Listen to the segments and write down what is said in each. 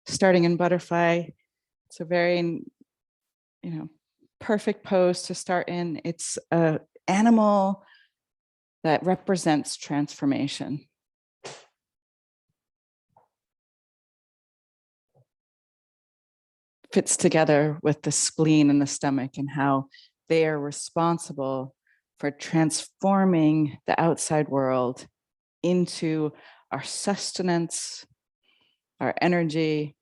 Starting in butterfly, it's a very, perfect pose to start in. It's an animal that represents transformation. Fits together with the spleen and the stomach and how they are responsible for transforming the outside world into our sustenance, our energy.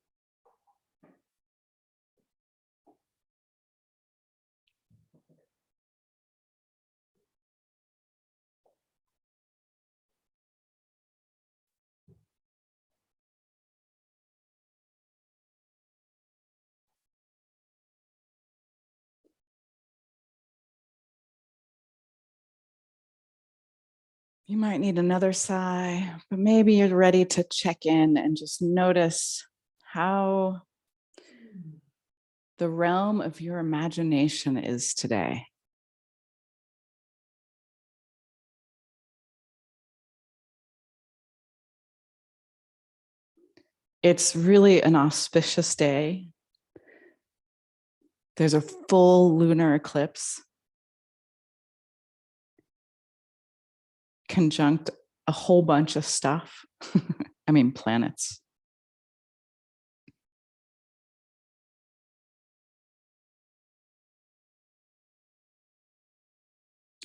You might need another sigh, but maybe you're ready to check in and just notice how the realm of your imagination is today. It's really an auspicious day. There's a full lunar eclipse conjunct a whole bunch of stuff. I mean, planets.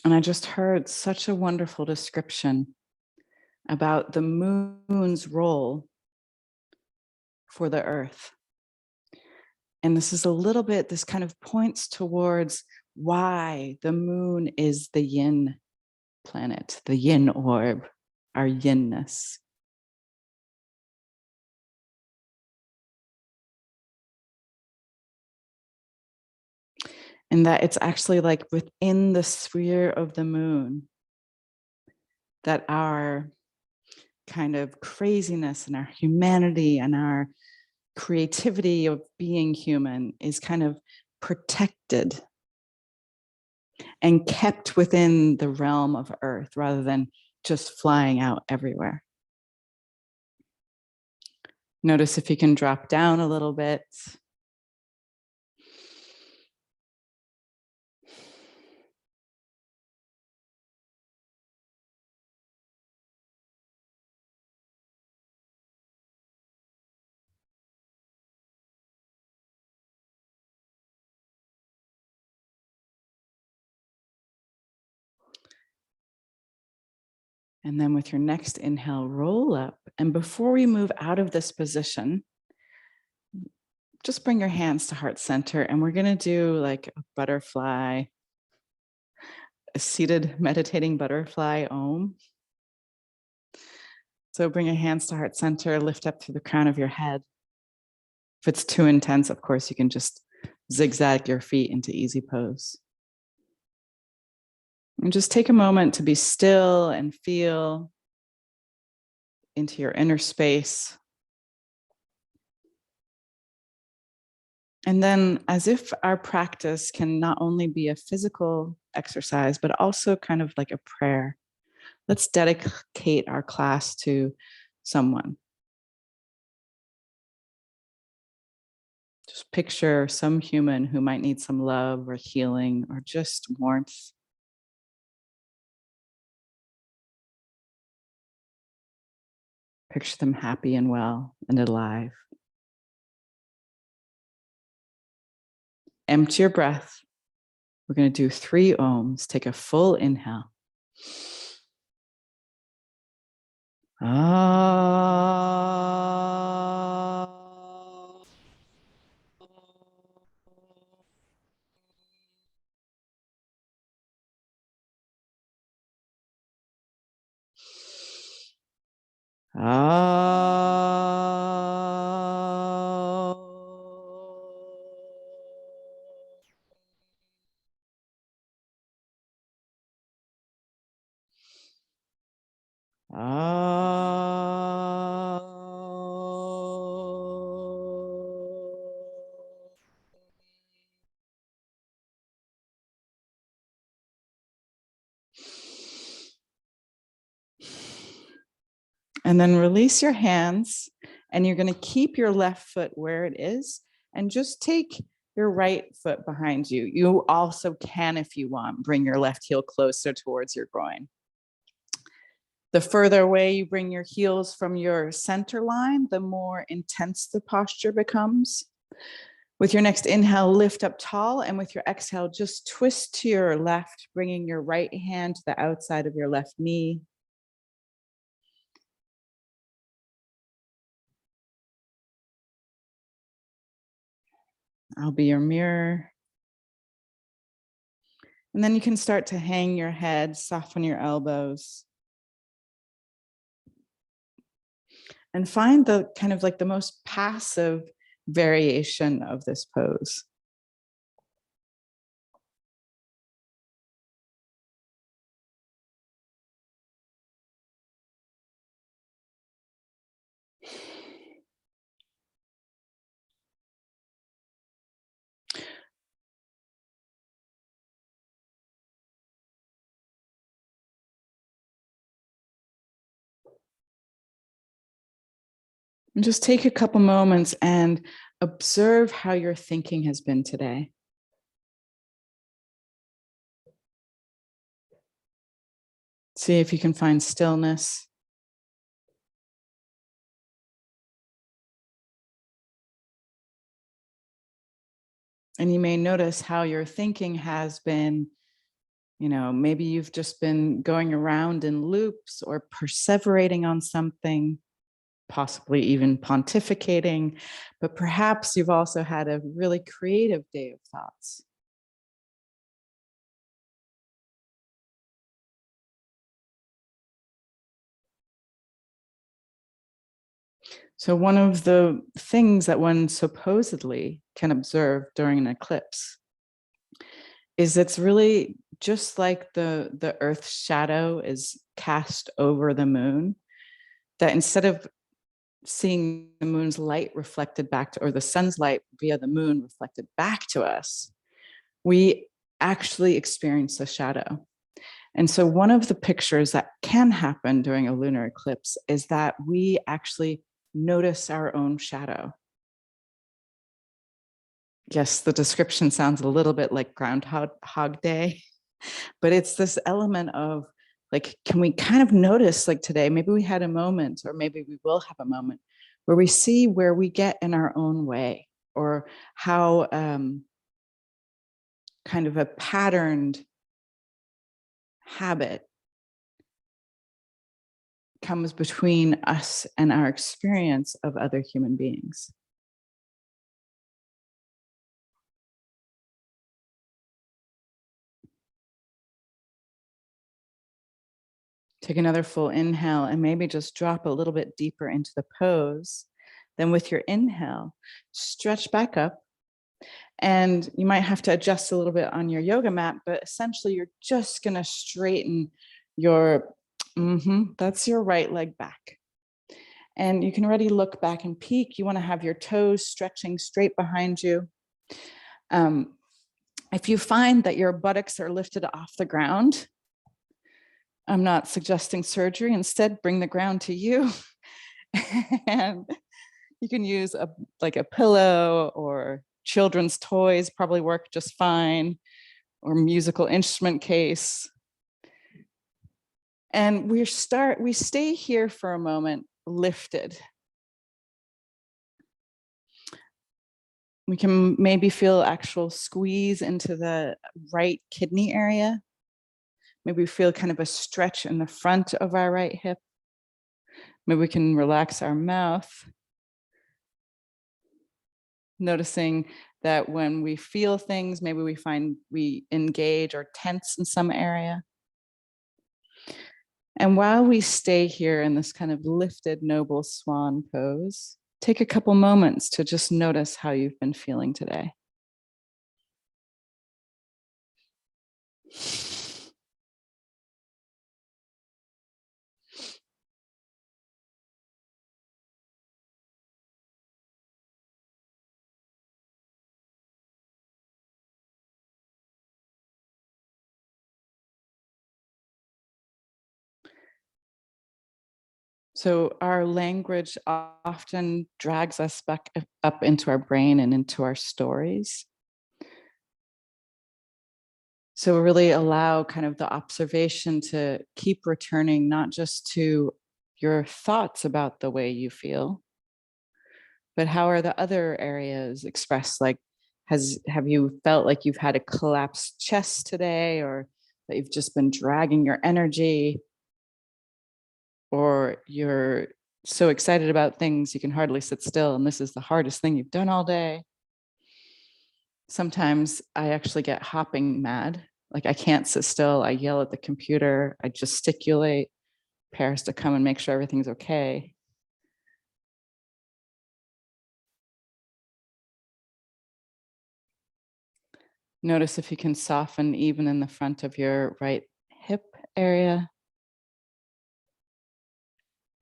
And I just heard such a wonderful description about the moon's role for the earth. And this is a little bit, this kind of points towards why the moon is the yin planet, the yin orb, our yinness. And that it's actually like within the sphere of the moon that our kind of craziness and our humanity and our creativity of being human is kind of protected and kept within the realm of Earth rather than just flying out everywhere. Notice if you can drop down a little bit. And then with your next inhale, roll up. And before we move out of this position, just bring your hands to heart center. And we're going to do like a butterfly, a seated meditating butterfly om. So bring your hands to heart center, lift up through the crown of your head. If it's too intense, of course, you can just zigzag your feet into easy pose. And just take a moment to be still and feel into your inner space. And then, as if our practice can not only be a physical exercise, but also kind of like a prayer, let's dedicate our class to someone. Just picture some human who might need some love or healing or just warmth. Picture them happy and well and alive. Empty your breath. We're going to do 3 ohms. Take a full inhale. And then release your hands, and you're going to keep your left foot where it is and just take your right foot behind you. You also can, if you want, bring your left heel closer towards your groin. The further away you bring your heels from your center line, the more intense the posture becomes. With your next inhale, lift up tall, and with your exhale, just twist to your left, bringing your right hand to the outside of your left knee. I'll be your mirror. And then you can start to hang your head, soften your elbows. And find the kind of like the most passive variation of this pose. And just take a couple moments and observe how your thinking has been today. See if you can find stillness. And you may notice how your thinking has been, maybe you've just been going around in loops or perseverating on something, possibly even pontificating, but perhaps you've also had a really creative day of thoughts. So one of the things that one supposedly can observe during an eclipse is it's really just like the Earth's shadow is cast over the moon, that instead of seeing the moon's light reflected back to, or the sun's light via the moon reflected back to us, we actually experience the shadow. And so one of the pictures that can happen during a lunar eclipse is that we actually notice our own shadow. Yes, the description sounds a little bit like Groundhog Day, but it's this element of like, can we kind of notice, like today, maybe we had a moment, or maybe we will have a moment where we see where we get in our own way, or how kind of a patterned habit comes between us and our experience of other human beings. Take another full inhale and maybe just drop a little bit deeper into the pose. Then with your inhale, stretch back up. And you might have to adjust a little bit on your yoga mat, but essentially you're just going to straighten your, that's your right leg back. And you can already look back and peek. You want to have your toes stretching straight behind you. If you find that your buttocks are lifted off the ground, I'm not suggesting surgery. Instead, bring the ground to you. And you can use a pillow, or children's toys probably work just fine, or musical instrument case. And we stay here for a moment, lifted. We can maybe feel actual squeeze into the right kidney area. Maybe we feel kind of a stretch in the front of our right hip. Maybe we can relax our mouth. Noticing that when we feel things, maybe we find we engage or tense in some area. And while we stay here in this kind of lifted, noble swan pose, take a couple moments to just notice how you've been feeling today. So our language often drags us back up into our brain and into our stories. So really allow kind of the observation to keep returning, not just to your thoughts about the way you feel, but how are the other areas expressed? Like, have you felt like you've had a collapsed chest today, or that you've just been dragging your energy, or you're so excited about things you can hardly sit still, and this is the hardest thing you've done all day? Sometimes I actually get hopping mad. Like I can't sit still. I yell at the computer. I gesticulate. Paris to come and make sure everything's okay. Notice if you can soften even in the front of your right hip area.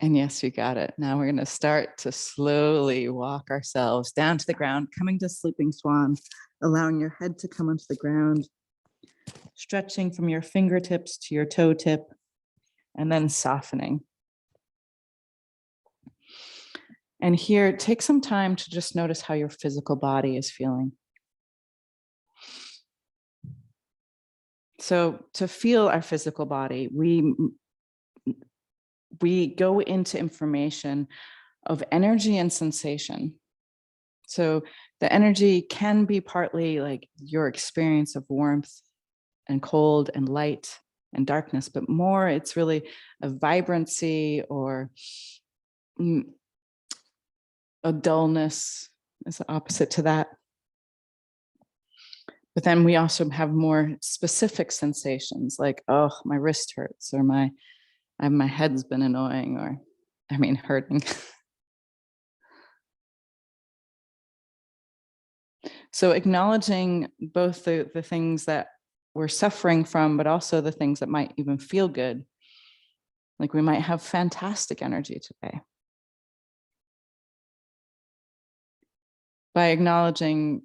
And yes, you got it. Now we're going to start to slowly walk ourselves down to the ground, coming to sleeping swan, allowing your head to come onto the ground, stretching from your fingertips to your toe tip, and then softening. And here, take some time to just notice how your physical body is feeling. So to feel our physical body, we go into information of energy and sensation. So the energy can be partly like your experience of warmth and cold and light and darkness, but more it's really a vibrancy or a dullness is the opposite to that. But then we also have more specific sensations like, oh, my wrist hurts, or my head's been annoying, or hurting. So acknowledging both the things that we're suffering from, but also the things that might even feel good. Like we might have fantastic energy today. By acknowledging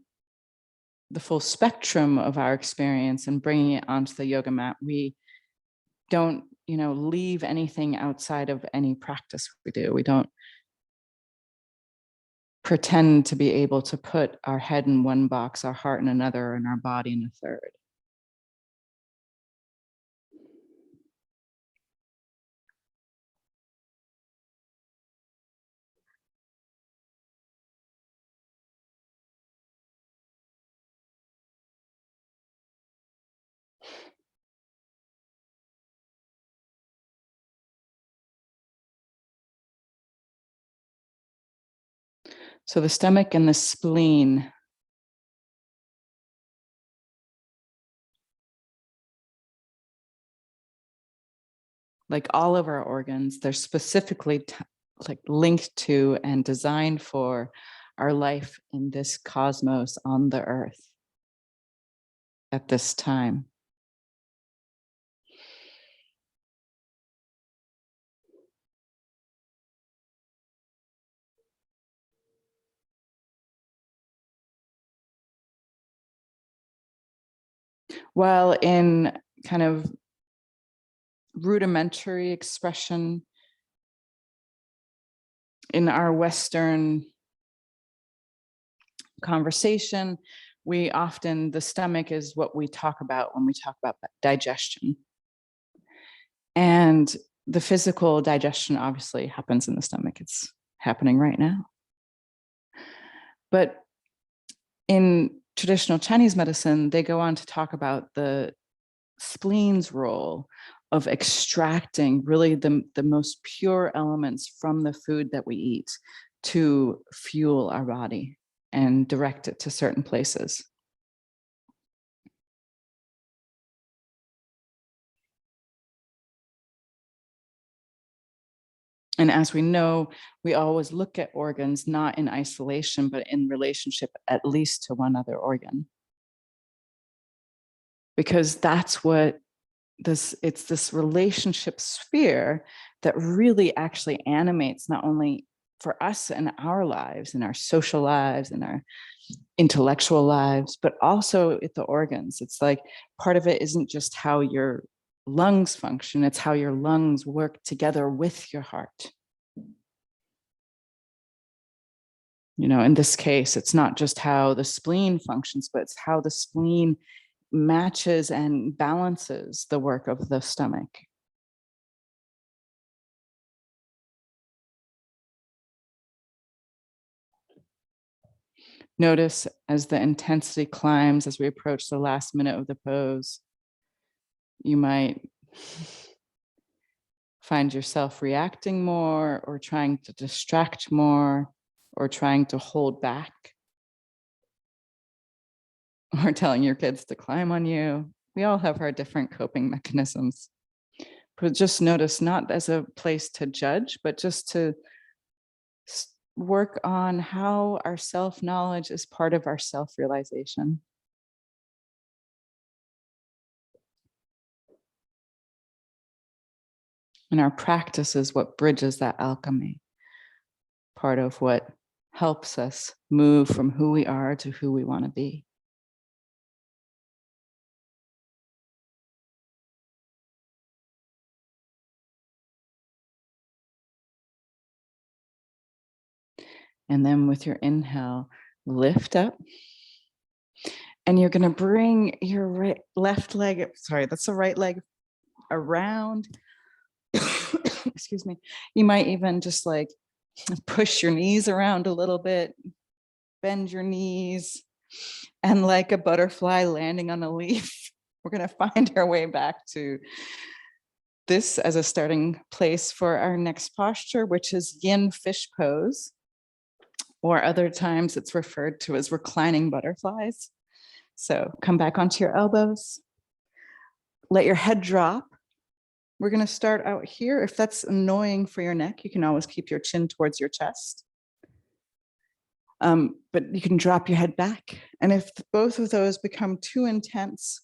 the full spectrum of our experience and bringing it onto the yoga mat, we don't, leave anything outside of any practice we do. We don't pretend to be able to put our head in one box, our heart in another, and our body in a third. So the stomach and the spleen, like all of our organs, they're specifically like linked to and designed for our life in this cosmos on the earth at this time. While in kind of rudimentary expression in our Western conversation, the stomach is what we talk about when we talk about digestion. And the physical digestion obviously happens in the stomach. It's happening right now. But in traditional Chinese medicine, they go on to talk about the spleen's role of extracting really the most pure elements from the food that we eat to fuel our body and direct it to certain places. And as we know, we always look at organs not in isolation, but in relationship at least to one other organ. Because that's what it's this relationship sphere that really actually animates not only for us in our lives, in our social lives, in our intellectual lives, but also at the organs. It's like part of it isn't just how your lungs function, it's how your lungs work together with your heart. In this case, it's not just how the spleen functions, but it's how the spleen matches and balances the work of the stomach. Notice as the intensity climbs, as we approach the last minute of the pose, you might find yourself reacting more or trying to distract more or trying to hold back or telling your kids to climb on you. We all have our different coping mechanisms. But just notice, not as a place to judge, but just to work on how our self-knowledge is part of our self-realization. And our practice is what bridges that alchemy, part of what helps us move from who we are to who we want to be. And then with your inhale, lift up. And you're going to bring your left leg, sorry, that's the right leg, around. Excuse me. You might even just like push your knees around a little bit, bend your knees, and like a butterfly landing on a leaf, we're going to find our way back to this as a starting place for our next posture, which is yin fish pose, or other times it's referred to as reclining butterflies. So come back onto your elbows, let your head drop. We're going to start out here. If that's annoying for your neck, you can always keep your chin towards your chest. But you can drop your head back. And if both of those become too intense,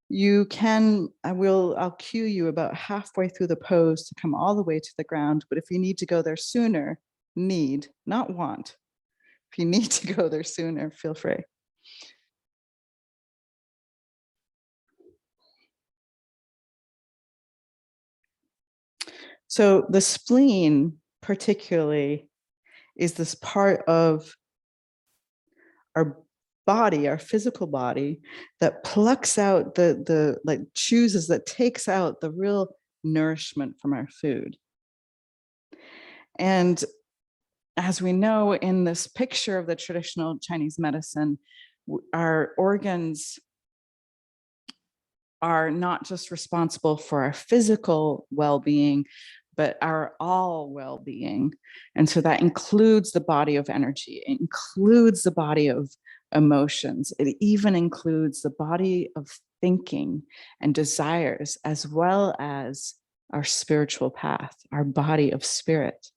you can, I'll cue you about halfway through the pose to come all the way to the ground. But if you need to go there sooner, not want. If you need to go there sooner, feel free. So the spleen particularly is this part of our body, our physical body, that plucks out chooses, that takes out the real nourishment from our food. And as we know in this picture of the traditional Chinese medicine, our organs are not just responsible for our physical well-being, but our all well-being. And so that includes the body of energy, it includes the body of emotions, it even includes the body of thinking and desires, as well as our spiritual path, our body of spirit.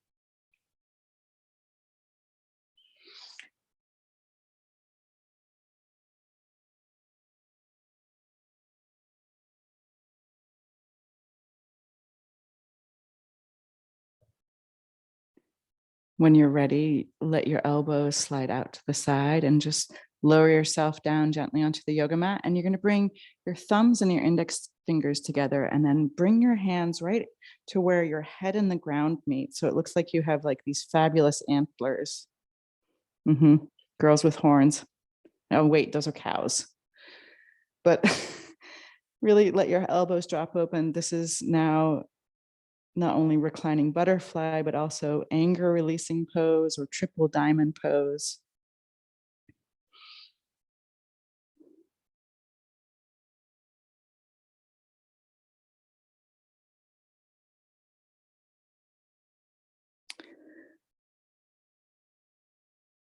When you're ready, let your elbows slide out to the side and just lower yourself down gently onto the yoga mat. And you're going to bring your thumbs and your index fingers together, and then bring your hands right to where your head and the ground meet. So it looks like you have like these fabulous antlers. Girls with horns. Oh, wait, those are cows. But really let your elbows drop open. This is now not only reclining butterfly, but also anger releasing pose or triple diamond pose.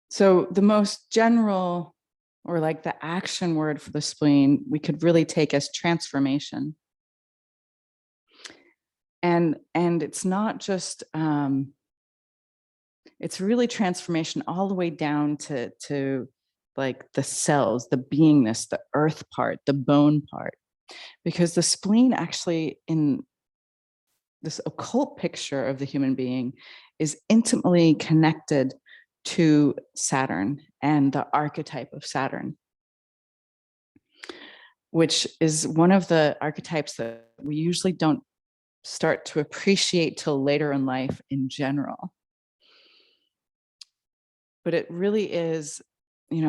So the most general, or like the action word for the spleen, we could really take as transformation. And it's not just, it's really transformation all the way down to like the cells, the beingness, the earth part, the bone part. Because the spleen actually, in this occult picture of the human being, is intimately connected to Saturn and the archetype of Saturn, which is one of the archetypes that we usually don't start to appreciate till later in life in general. but it really is,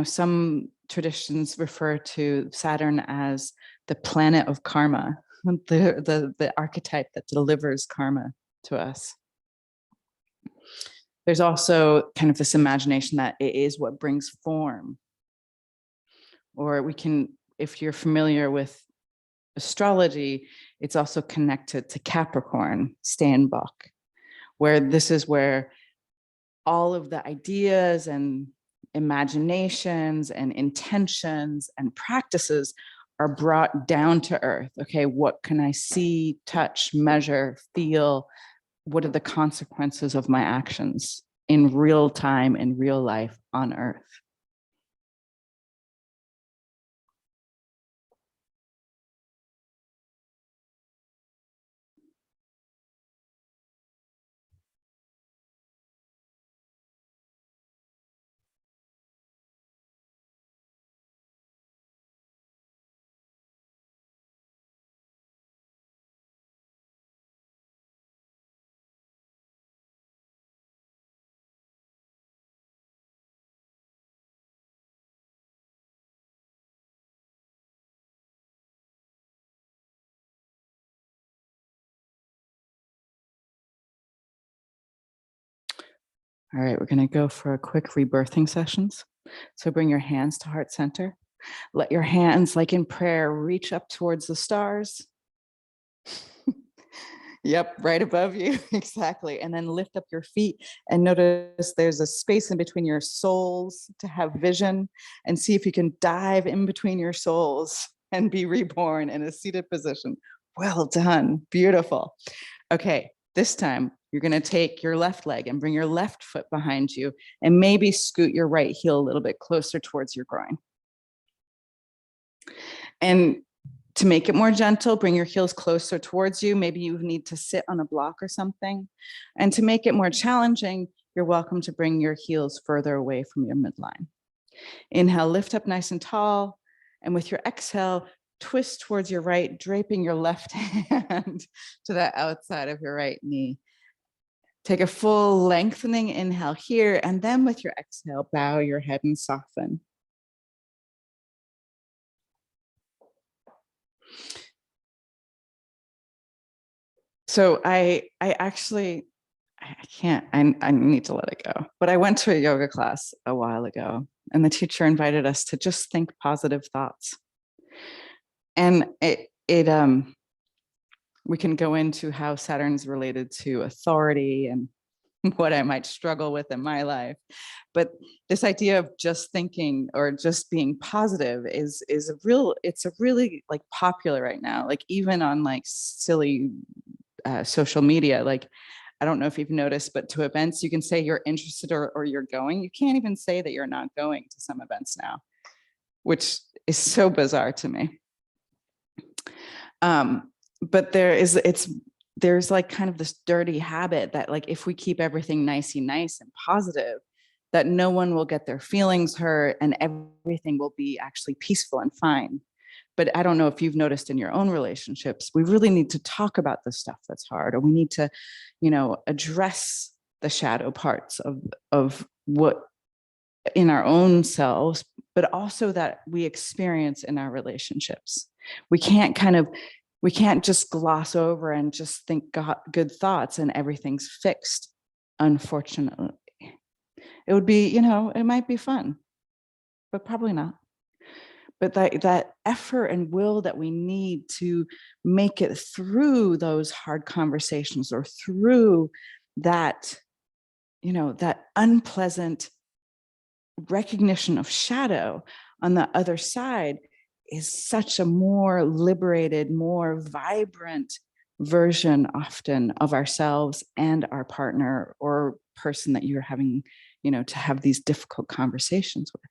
some traditions refer to Saturn as the planet of karma, the archetype that delivers karma to us. There's also kind of this imagination that it is what brings form. Or we can, if you're familiar with astrology, it's also connected to Capricorn, Steinbock, where this is where all of the ideas and imaginations and intentions and practices are brought down to earth. Okay, what can I see, touch, measure, feel? What are the consequences of my actions in real time, in real life on earth? All right, we're going to go for a quick rebirthing sessions. So bring your hands to heart center. Let your hands, like in prayer, reach up towards the stars. Yep, right above you. Exactly. And then lift up your feet and notice there's a space in between your soles to have vision, and see if you can dive in between your soles and be reborn in a seated position. Well done. Beautiful. Okay, this time you're going to take your left leg and bring your left foot behind you and maybe scoot your right heel a little bit closer towards your groin. And to make it more gentle, bring your heels closer towards you. Maybe you need to sit on a block or something. And to make it more challenging, you're welcome to bring your heels further away from your midline. Inhale, lift up nice and tall. And with your exhale, twist towards your right, draping your left hand to the outside of your right knee. Take a full lengthening inhale here, and then with your exhale, bow your head and soften. So I can't, I need to let it go. But I went to a yoga class a while ago, and the teacher invited us to just think positive thoughts. And we can go into how Saturn's related to authority and what I might struggle with in my life. But this idea of just thinking or just being positive is a really like popular right now, like even on like silly social media. Like, I don't know if you've noticed, but to events, you can say you're interested or you're going. You can't even say that you're not going to some events now, which is so bizarre to me. But there's like kind of this dirty habit that like, if we keep everything nice and positive, that no one will get their feelings hurt and everything will be actually peaceful and fine. But I don't know if you've noticed in your own relationships, we really need to talk about the stuff that's hard, or we need to, address the shadow parts of what in our own selves, but also that we experience in our relationships. We can't just gloss over and just think good thoughts and everything's fixed. Unfortunately, it would be, it might be fun, but probably not. But that effort and will that we need to make it through those hard conversations or through that, that unpleasant recognition of shadow on the other side is such a more liberated, more vibrant version often of ourselves and our partner or person that you're having, to have these difficult conversations with.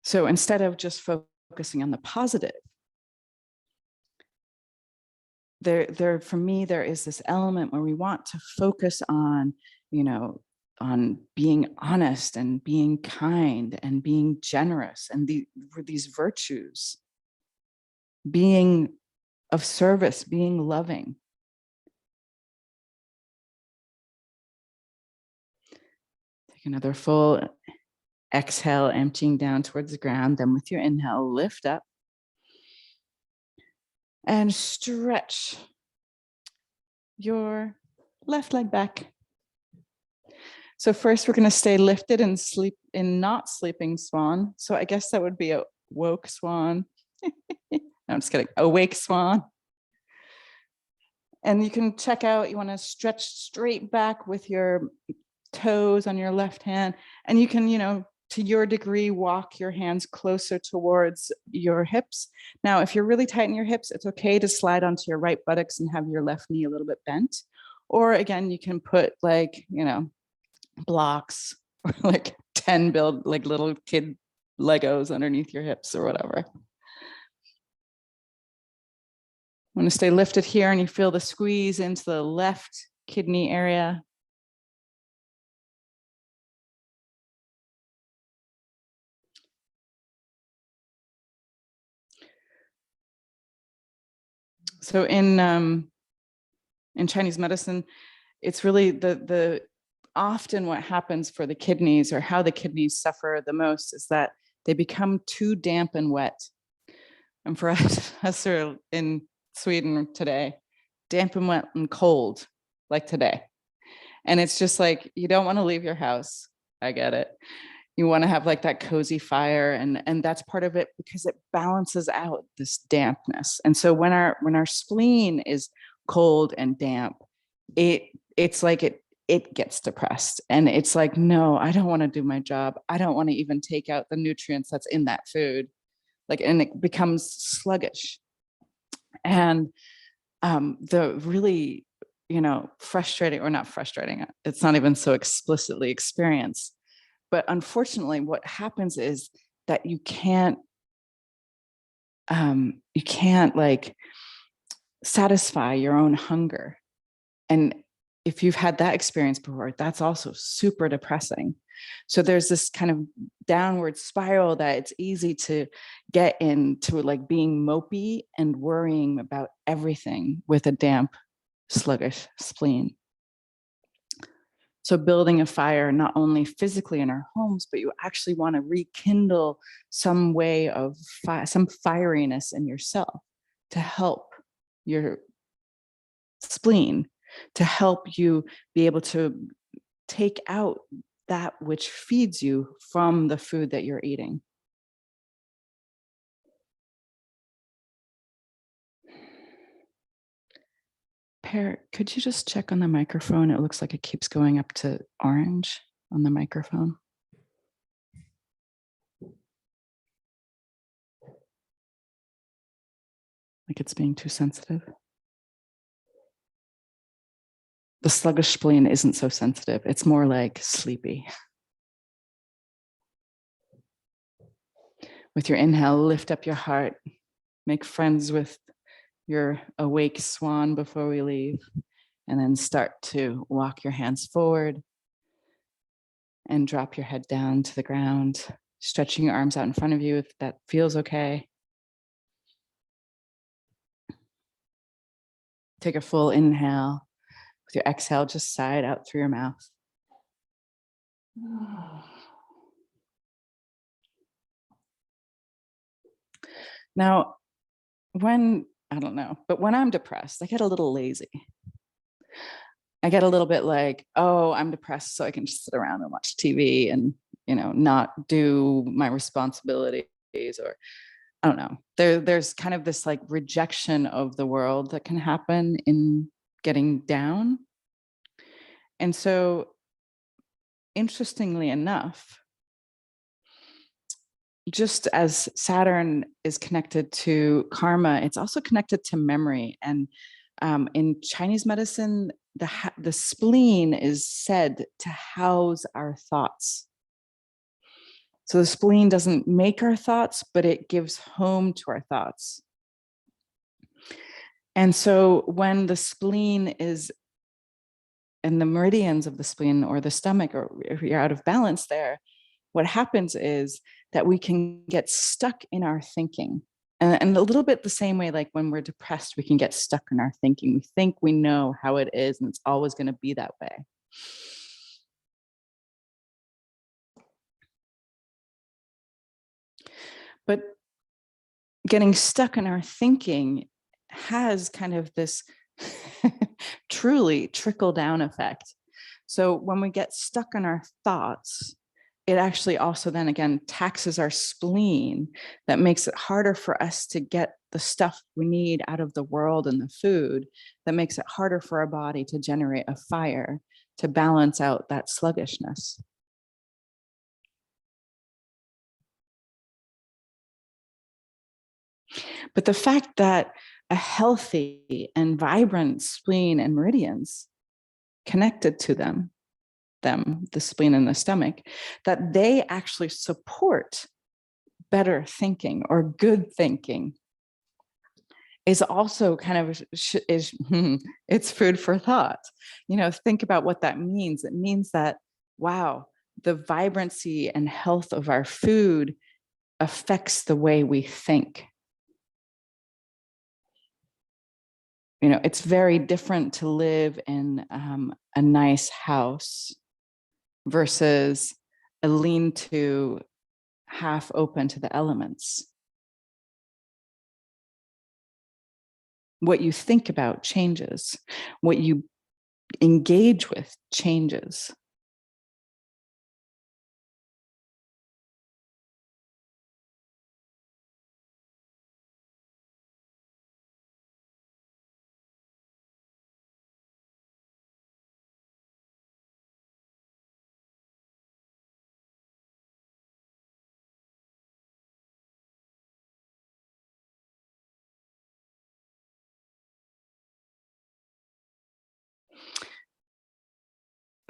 So instead of just focusing on the positive, for me, there is this element where we want to focus on, on being honest and being kind and being generous and these virtues, being of service, being loving. Take another full exhale, emptying down towards the ground. Then with your inhale, lift up and stretch your left leg back. So first we're going to stay lifted and sleep in not sleeping swan. So I guess that would be a woke swan. No, I'm just kidding. Awake swan. And you can check out, you want to stretch straight back with your toes on your left hand. And you can, to your degree, walk your hands closer towards your hips. Now, if you're really tight in your hips, it's okay to slide onto your right buttocks and have your left knee a little bit bent. Or again, you can put blocks or 10 little kid Legos underneath your hips or whatever. Want to stay lifted here, and you feel the squeeze into the left kidney area. So in Chinese medicine, it's really the often what happens for the kidneys, or how the kidneys suffer the most, is that they become too damp and wet. And for us in Sweden today, damp and wet and cold, like today. And it's just you don't want to leave your house. I get it. You want to have that cozy fire, and that's part of it, because it balances out this dampness. And so when our spleen is cold and damp, it's it gets depressed, and it's no, I don't want to do my job. I don't want to even take out the nutrients that's in that food, and it becomes sluggish. And the really frustrating, or not frustrating, it's not even so explicitly experienced, but unfortunately what happens is that you can't satisfy your own hunger. And if you've had that experience before, that's also super depressing. So there's this kind of downward spiral that it's easy to get into, being mopey and worrying about everything with a damp, sluggish spleen. So building a fire, not only physically in our homes, but you actually want to rekindle some way of some fieriness in yourself to help your spleen, to help you be able to take out that which feeds you from the food that you're eating. Per, could you just check on the microphone? It looks like it keeps going up to orange on the microphone. Like it's being too sensitive. The sluggish spleen isn't so sensitive. It's more sleepy. With your inhale, lift up your heart. Make friends with your awake swan before we leave. And then start to walk your hands forward and drop your head down to the ground, stretching your arms out in front of you if that feels okay. Take a full inhale. With your exhale, just sigh it out through your mouth. Now, when I'm depressed, I get a little lazy. I get a little bit oh, I'm depressed, so I can just sit around and watch TV and, not do my responsibilities, or I don't know. There's kind of this rejection of the world that can happen in getting down. And so, interestingly enough, just as Saturn is connected to karma, it's also connected to memory. And in Chinese medicine, the spleen is said to house our thoughts. So the spleen doesn't make our thoughts, but it gives home to our thoughts. And so when the spleen is, and the meridians of the spleen or the stomach, or if you're out of balance there, what happens is that we can get stuck in our thinking. And a little bit the same way, when we're depressed, we can get stuck in our thinking. We think we know how it is, and it's always going to be that way. But getting stuck in our thinking has kind of this truly trickle down effect. So when we get stuck in our thoughts, it actually also then again taxes our spleen. That makes it harder for us to get the stuff we need out of the world and the food. That makes it harder for our body to generate a fire to balance out that sluggishness. But the fact that a healthy and vibrant spleen and meridians connected to them, the spleen and the stomach, that they actually support better thinking or good thinking is also kind of it's food for thought. Think about what that means. It means that, wow, the vibrancy and health of our food affects the way we think. It's very different to live in a nice house versus a lean-to half open to the elements. What you think about changes. What you engage with changes.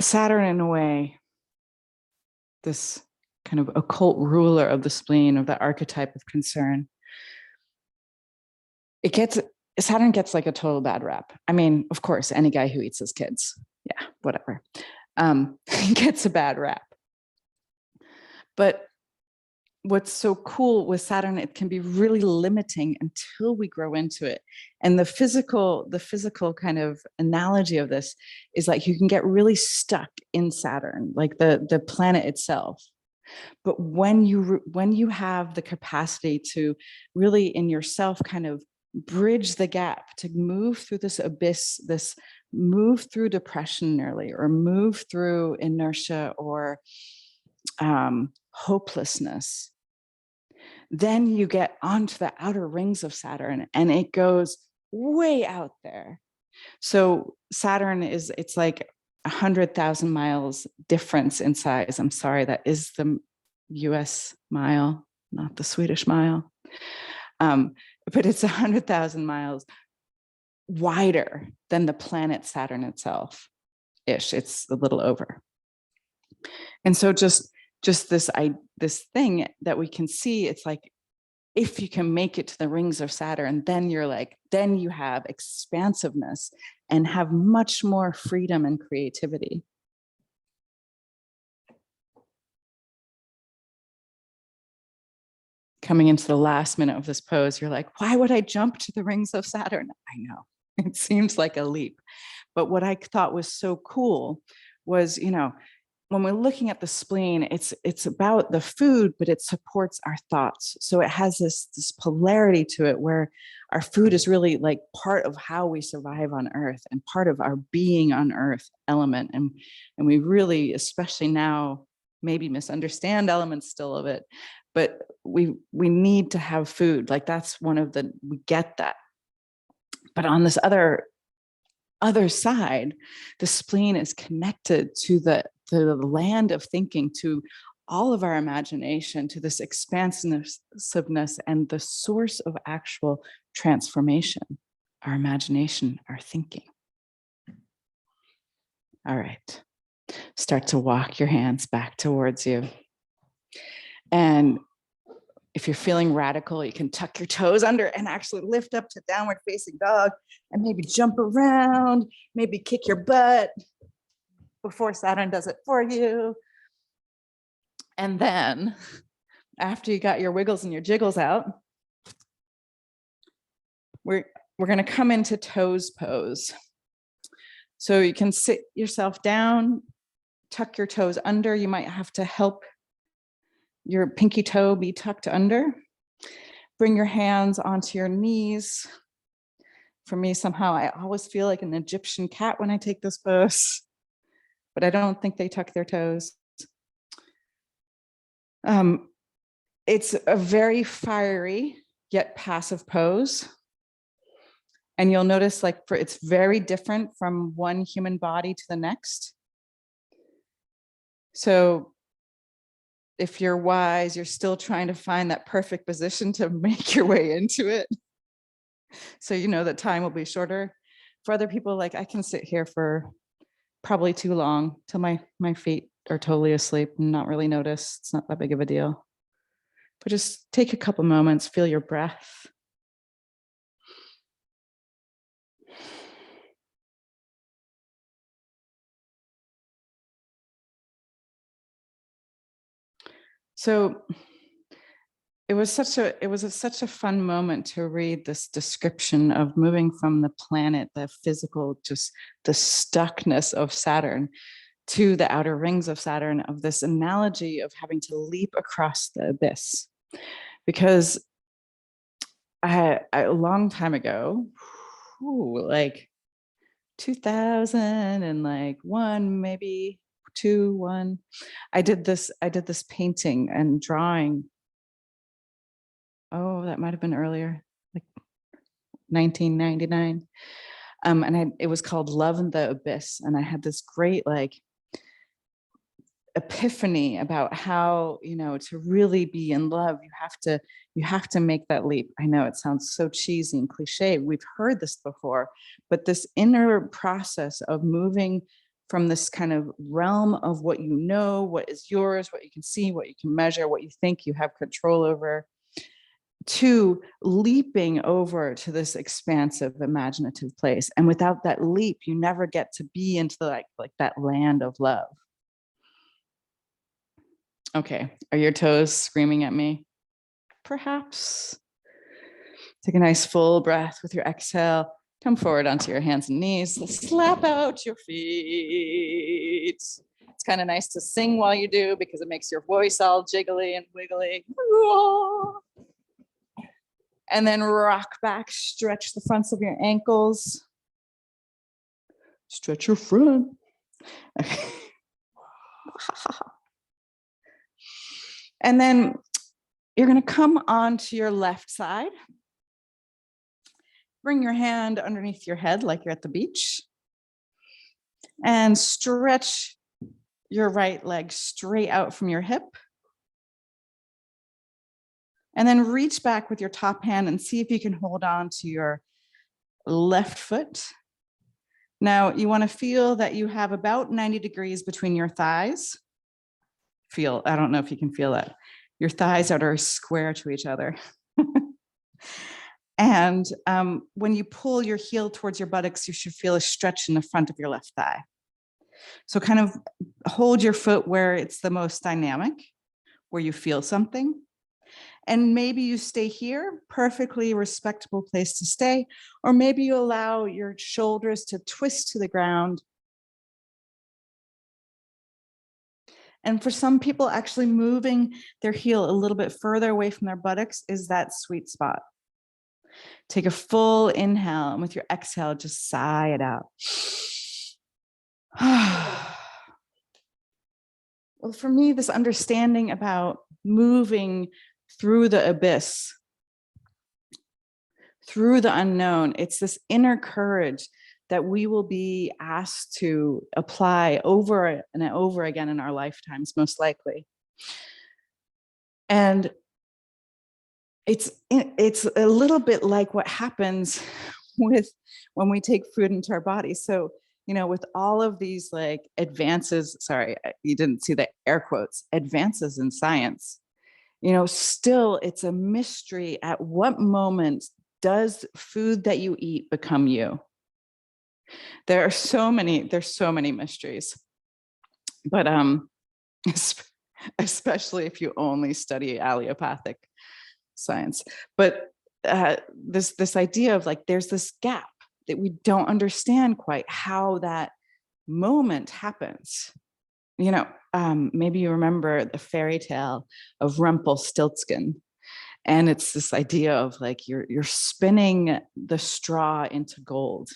Saturn, in a way, this kind of occult ruler of the spleen, of the archetype of concern, Saturn gets like a total bad rap. I mean, of course, any guy who eats his kids, yeah, whatever, gets a bad rap. But what's so cool with Saturn, it can be really limiting until we grow into it. And the physical kind of analogy of this is like you can get really stuck in Saturn, like the planet itself. But when you have the capacity to really in yourself kind of bridge the gap, to move through this abyss, move through depression nearly, or move through inertia or hopelessness, then you get onto the outer rings of Saturn and it goes way out there. So Saturn it's like 100,000 miles difference in size. I'm sorry, that is the US mile, not the Swedish mile. But it's 100,000 miles wider than the planet Saturn itself ish. It's a little over. And so just this thing that we can see, it's like, if you can make it to the rings of Saturn, then you have expansiveness and have much more freedom and creativity. Coming into the last minute of this pose, you're like, why would I jump to the rings of Saturn? I know, it seems like a leap. But what I thought was so cool was, when we're looking at the spleen, it's about the food, but it supports our thoughts. So it has this polarity to it where our food is really like part of how we survive on Earth and part of our being on Earth element. And we really, especially now, maybe misunderstand elements still of it, but we need to have food. Like that's we get that. But on this other side, the spleen is connected to the land of thinking, to all of our imagination, to this expansiveness and the source of actual transformation, our imagination, our thinking. All right, start to walk your hands back towards you. And if you're feeling radical, you can tuck your toes under and actually lift up to downward facing dog and maybe jump around, maybe kick your butt before Saturn does it for you. And then after you got your wiggles and your jiggles out, we're going to come into toes pose. So you can sit yourself down, tuck your toes under. You might have to help your pinky toe be tucked under. Bring your hands onto your knees. For me, somehow, I always feel like an Egyptian cat when I take this pose, but I don't think they tuck their toes. It's a very fiery yet passive pose. And you'll notice it's very different from one human body to the next. So if you're wise, you're still trying to find that perfect position to make your way into it. So you know that time will be shorter. For other people, I can sit here for probably too long till my feet are totally asleep and not really notice. It's not that big of a deal. But just take a couple moments, feel your breath. So it was such a fun moment to read this description of moving from the planet, the physical, just the stuckness of Saturn, to the outer rings of Saturn, of this analogy of having to leap across the abyss. Because a long time ago, like 2001, maybe 1, I did this painting and drawing. Oh, that might have been earlier, like 1999. And it was called Love in the Abyss. And I had this great epiphany about how, to really be in love, you have to make that leap. I know it sounds so cheesy and cliche. We've heard this before, but this inner process of moving from this kind of realm of what you know, what is yours, what you can see, what you can measure, what you think you have control over, to leaping over to this expansive, imaginative place. And without that leap, you never get to be into like that land of love. Okay, are your toes screaming at me? Perhaps. Take a nice full breath with your exhale. Come forward onto your hands and knees. Slap out your feet. It's kind of nice to sing while you do because it makes your voice all jiggly and wiggly. And then rock back, stretch the fronts of your ankles. Stretch your front. Okay. And then you're going to come onto your left side. Bring your hand underneath your head like you're at the beach. And stretch your right leg straight out from your hip. And then reach back with your top hand and see if you can hold on to your left foot. Now, you want to feel that you have about 90 degrees between your thighs. I don't know if you can feel that. Your thighs are square to each other. And when you pull your heel towards your buttocks, you should feel a stretch in the front of your left thigh. So kind of hold your foot where it's the most dynamic, where you feel something. And maybe you stay here, perfectly respectable place to stay, or maybe you allow your shoulders to twist to the ground. And for some people, actually moving their heel a little bit further away from their buttocks is that sweet spot. Take a full inhale, and with your exhale, just sigh it out. Well, for me, this understanding about moving through the abyss, through the unknown, it's this inner courage that we will be asked to apply over and over again in our lifetimes, most likely. And it's a little bit like what happens when we take food into our bodies. So, with all of these advances, sorry, you didn't see the air quotes, advances in science, still it's a mystery at what moment does food that you eat become you? There's so many mysteries, but especially if you only study allopathic science. But this idea of there's this gap that we don't understand quite how that moment happens. Maybe you remember the fairy tale of Rumpelstiltskin. And it's this idea of like you're spinning the straw into gold.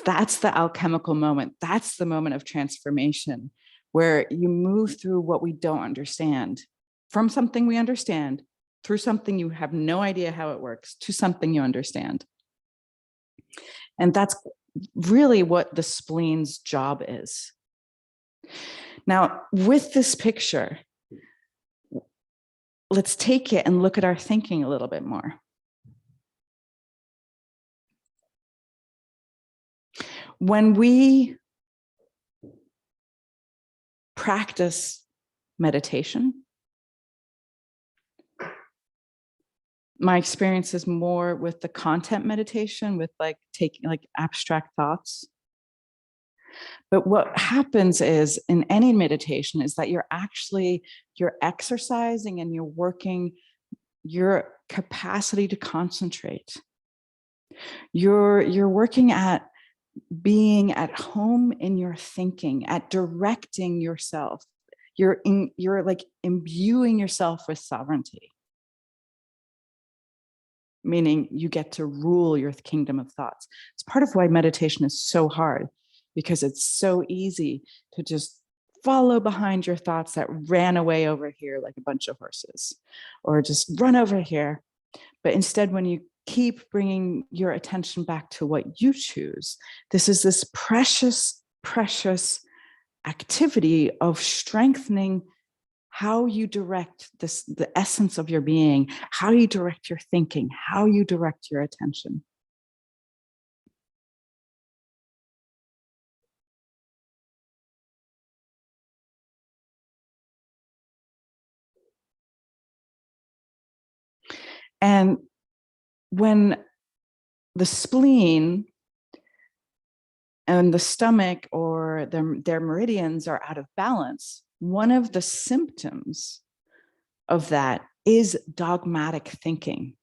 That's the alchemical moment. That's the moment of transformation where you move through what we don't understand, from something we understand, through something you have no idea how it works, to something you understand. And that's really what the spleen's job is. Now, with this picture, let's take it and look at our thinking a little bit more. When we practice meditation, my experience is more with the content meditation, with like taking like abstract thoughts. But what happens is in any meditation is that you're exercising and you're working your capacity to concentrate. You're working at being at home in your thinking, at directing yourself. You're like imbuing yourself with sovereignty, meaning you get to rule your kingdom of thoughts. It's part of why meditation is so hard, because it's so easy to just follow behind your thoughts that ran away over here like a bunch of horses, or just run over here. But instead, when you keep bringing your attention back to what you choose, this is this precious, precious activity of strengthening how you direct the essence of your being, how you direct your thinking, how you direct your attention. And when the spleen and the stomach or their meridians are out of balance, one of the symptoms of that is dogmatic thinking.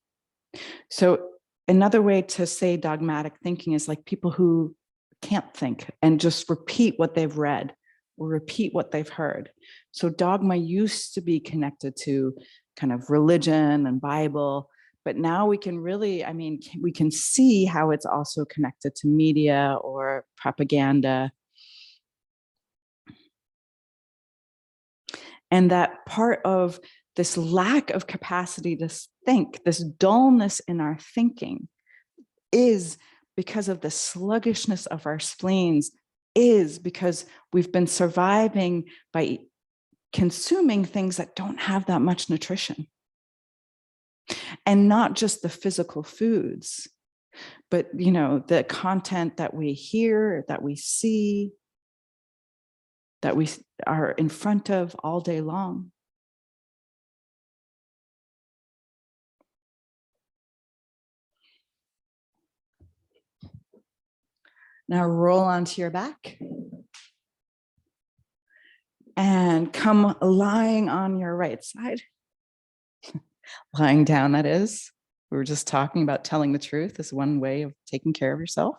So another way to say dogmatic thinking is like people who can't think and just repeat what they've read or repeat what they've heard. So dogma used to be connected to kind of religion and Bible, but now we can really, I mean, we can see how it's also connected to media or propaganda. And that part of this lack of capacity to think, this dullness in our thinking, is because of the sluggishness of our spleens, is because we've been surviving by consuming things that don't have that much nutrition. And not just the physical foods, but the content that we hear, that we see, that we are in front of all day long. Now roll onto your back and come lying on your right side. Lying down, that is. We were just talking about telling the truth is one way of taking care of yourself.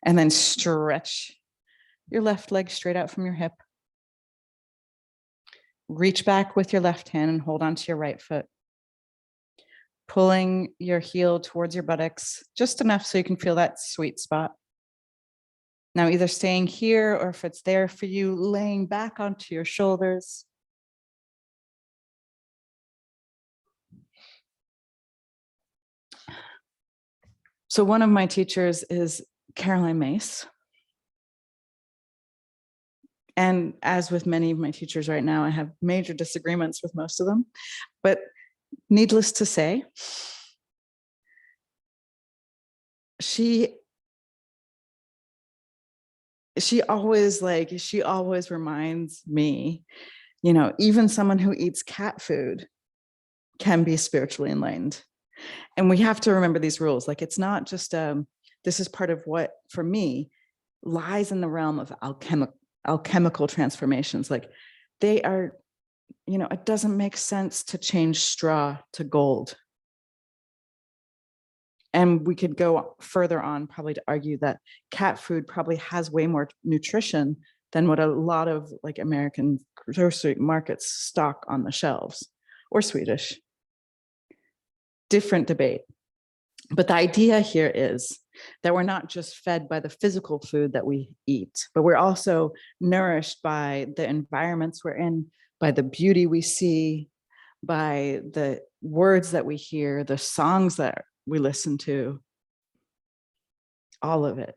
And then stretch your left leg straight out from your hip. Reach back with your left hand and hold onto your right foot. Pulling your heel towards your buttocks, just enough so you can feel that sweet spot. Now, either staying here or if it's there for you, laying back onto your shoulders. So one of my teachers is Caroline Myss. And as with many of my teachers right now, I have major disagreements with most of them. But needless to say, she always reminds me, even someone who eats cat food can be spiritually enlightened. And we have to remember these rules. Like, it's not just, this is part of what, for me, lies in the realm of alchemical transformations. Like, they are, it doesn't make sense to change straw to gold. And we could go further on probably to argue that cat food probably has way more nutrition than what a lot of like American grocery markets stock on the shelves, or Swedish. Different debate. But the idea here is that we're not just fed by the physical food that we eat, but we're also nourished by the environments we're in, by the beauty we see, by the words that we hear, the songs that we listen to, all of it.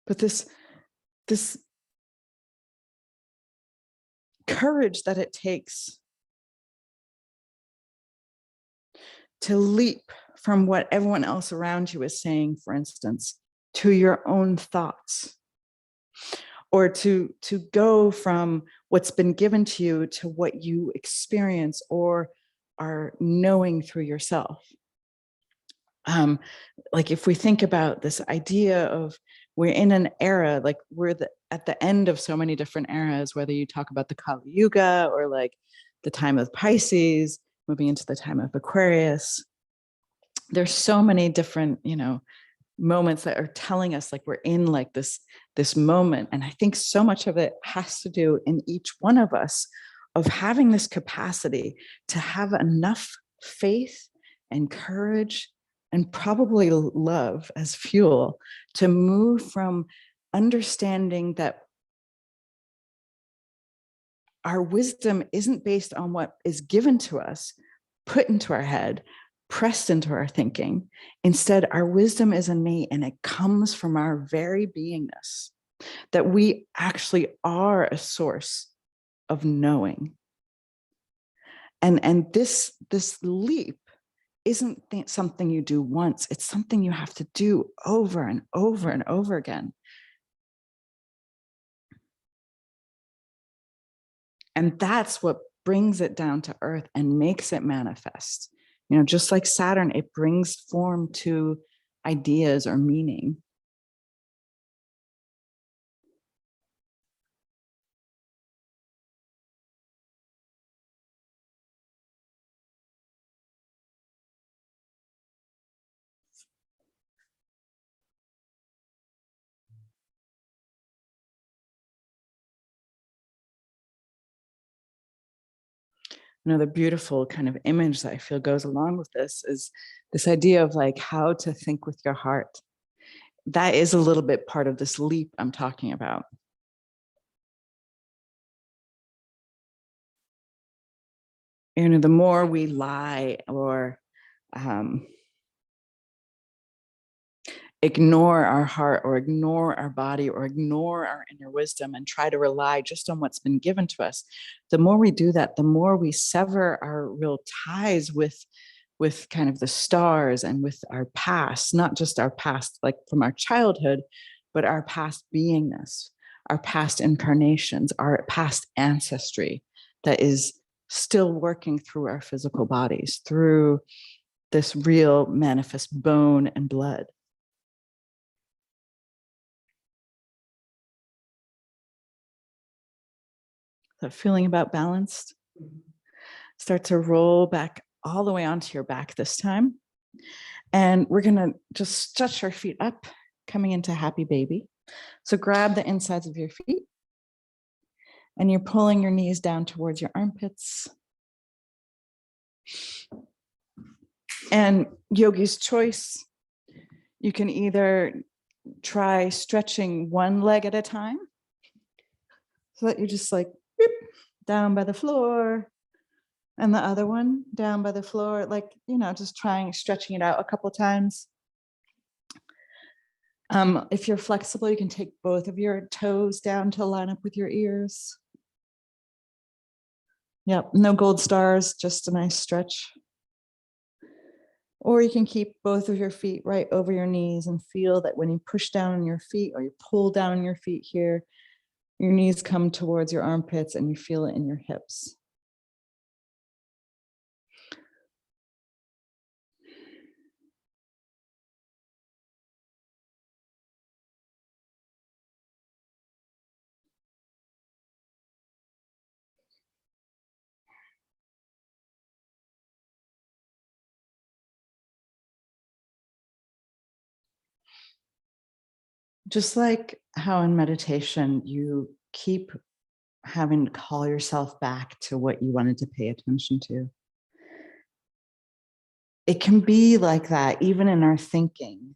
But this courage that it takes to leap from what everyone else around you is saying, for instance, to your own thoughts, or to go from what's been given to you to what you experience or are knowing through yourself. Like if we think about this idea of we're in an era, like we're at the end of so many different eras, whether you talk about the Kali Yuga or like the time of Pisces, moving into the time of Aquarius. There's so many different, moments that are telling us like we're in like this moment. And I think so much of it has to do in each one of us of having this capacity to have enough faith and courage and probably love as fuel to move from understanding that our wisdom isn't based on what is given to us, put into our head, pressed into our thinking. Instead, our wisdom is innate and it comes from our very beingness, that we actually are a source of knowing. And this leap isn't something you do once, it's something you have to do over and over and over again. And that's what brings it down to earth and makes it manifest. Just like Saturn, it brings form to ideas or meaning. Another beautiful kind of image that I feel goes along with this is this idea of like how to think with your heart. That is a little bit part of this leap I'm talking about. The more we lie or ignore our heart or ignore our body or ignore our inner wisdom and try to rely just on what's been given to us, the more we do that, the more we sever our real ties with kind of the stars and with our past, not just our past like from our childhood, but our past beingness, our past incarnations, our past ancestry that is still working through our physical bodies, through this real manifest bone and blood. So feeling about balanced. Start to roll back all the way onto your back this time. And we're going to just stretch our feet up, coming into happy baby. So grab the insides of your feet and you're pulling your knees down towards your armpits. And yogi's choice, you can either try stretching one leg at a time so that you're just like down by the floor, and the other one down by the floor, like, just stretching it out a couple of times. If you're flexible, you can take both of your toes down to line up with your ears. Yep, no gold stars, just a nice stretch. Or you can keep both of your feet right over your knees and feel that when you push down on your feet or you pull down on your feet here, your knees come towards your armpits and you feel it in your hips. just like how in meditation you keep having to call yourself back to what you wanted to pay attention to. It can be like that even in our thinking,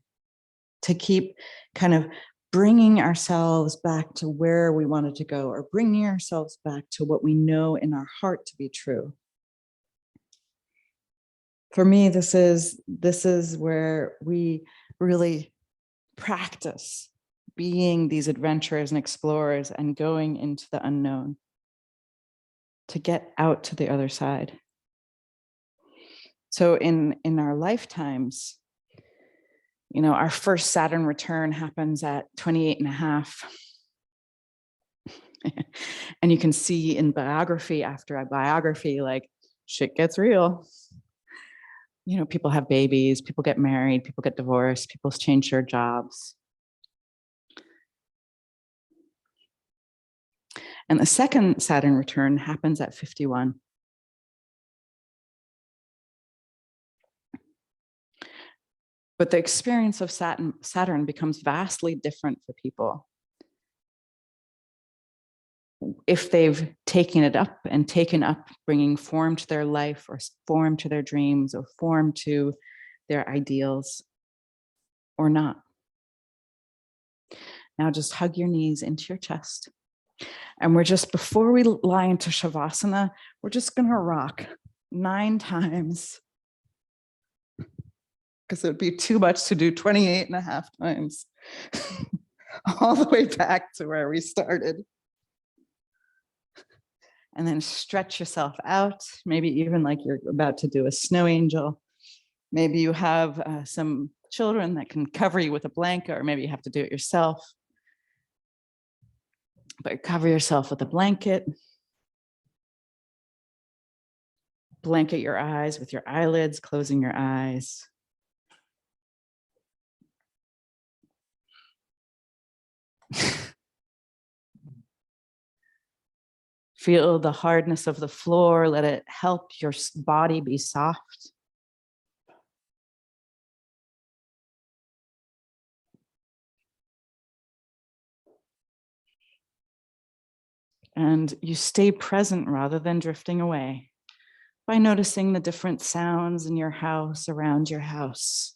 to keep kind of bringing ourselves back to where we wanted to go, or bringing ourselves back to what we know in our heart to be true. For me, this is where we really practice being these adventurers and explorers and going into the unknown to get out to the other side. So in our lifetimes, you know, our first Saturn return happens at 28 and a half. And you can see in biography after biography, like, shit gets real. You know, people have babies, people get married, people get divorced, people change their jobs. And the second Saturn return happens at 51. But the experience of Saturn becomes vastly different for people if they've taken it up and taken up bringing form to their life, or form to their dreams, or form to their ideals, or not. Now just hug your knees into your chest. And we're just, before we lie into Shavasana, we're just gonna rock 9 times, because it would be too much to do 28 and a half times, all the way back to where we started. And then stretch yourself out, maybe even like you're about to do a snow angel. Maybe you have some children that can cover you with a blanket, or maybe you have to do it yourself. But cover yourself with a blanket. Blanket your eyes with your eyelids, closing your eyes. Feel the hardness of the floor. Let it help your body be soft. And you stay present rather than drifting away by noticing the different sounds in your house, around your house.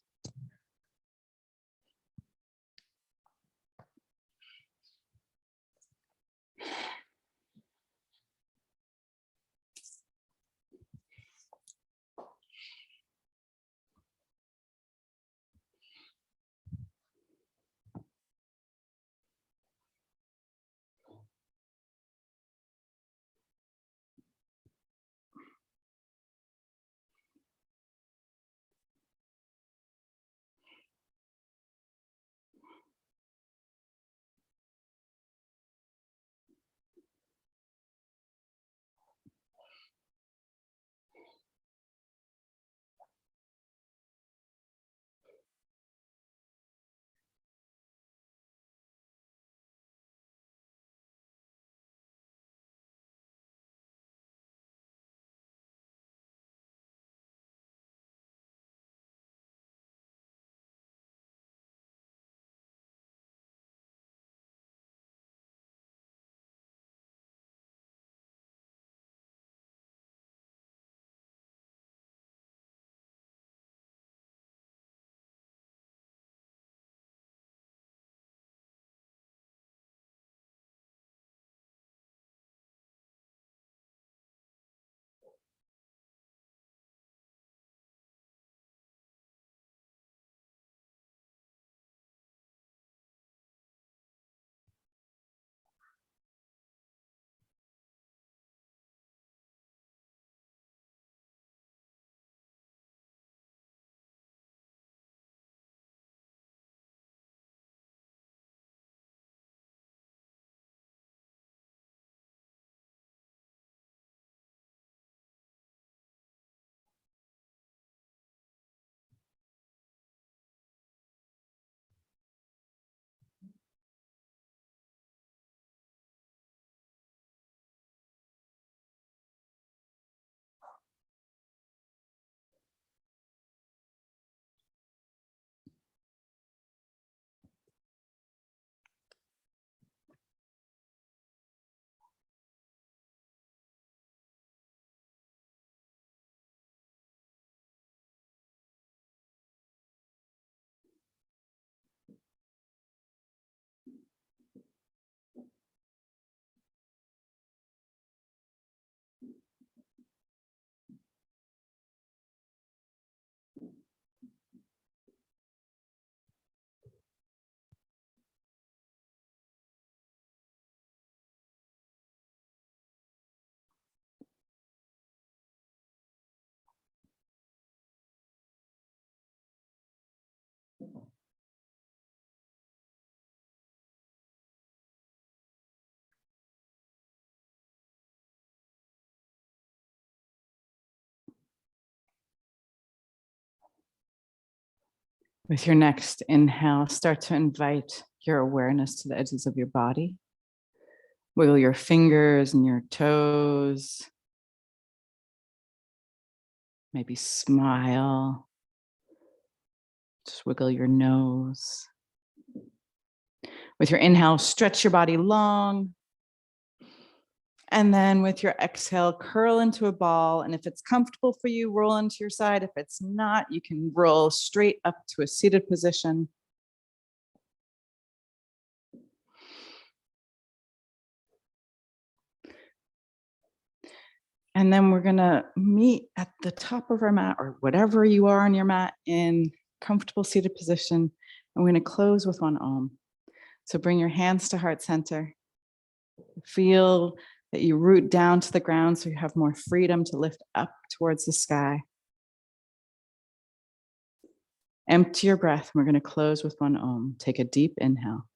With your next inhale, start to invite your awareness to the edges of your body. Wiggle your fingers and your toes. Maybe smile. Just wiggle your nose. With your inhale, stretch your body long. And then with your exhale, curl into a ball. And if it's comfortable for you, roll into your side. If it's not, you can roll straight up to a seated position. And then we're gonna meet at the top of our mat or whatever you are on your mat in comfortable seated position. And we're gonna close with one Om. So bring your hands to heart center. Feel that you root down to the ground so you have more freedom to lift up towards the sky. Empty your breath. We're gonna close with one Om. Take a deep inhale.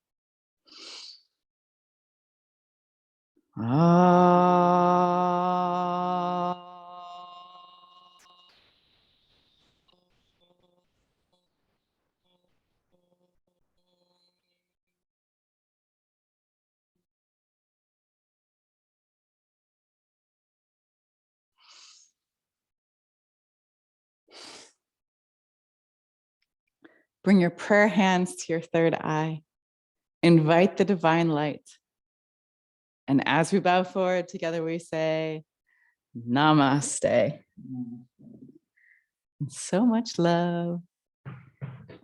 Bring your prayer hands to your third eye. Invite the divine light. And as we bow forward together, we say, Namaste. So much love.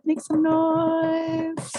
Make some noise.